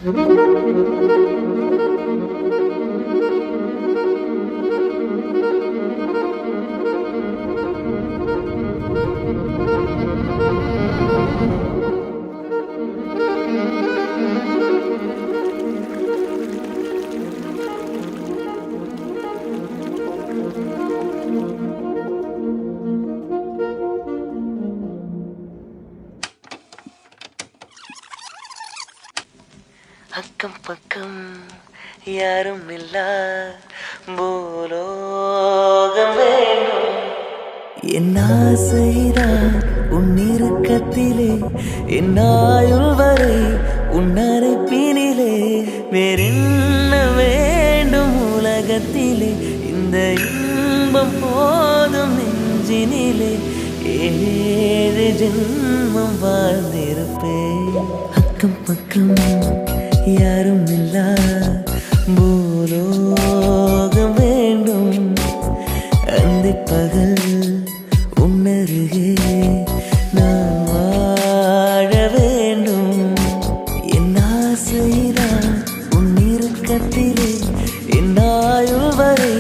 அக்கம் பக்கம் யாரும் இல்லா பூலோகம் வேணும். என் ஆசைதான் உன்னிருக்கத்திலே, என் ஆயுள் வரை உன் அரைப்பினிலே. வேறென்ன வேண்டும் உலகத்திலே, இந்த இன்பம் போதும் நெஞ்சினிலே. 7 ஜென்மம் வாழ்ந்திருப்பேன். அக்கம் பக்கம் யாரும் இல்லா பூலோகம் வேண்டும். அந்த பகல் உன்னருகே நான் வாழ வேண்டும். என் ஆசைதான் உன் இறுக்கத்திலே, என் ஆயுள் வரை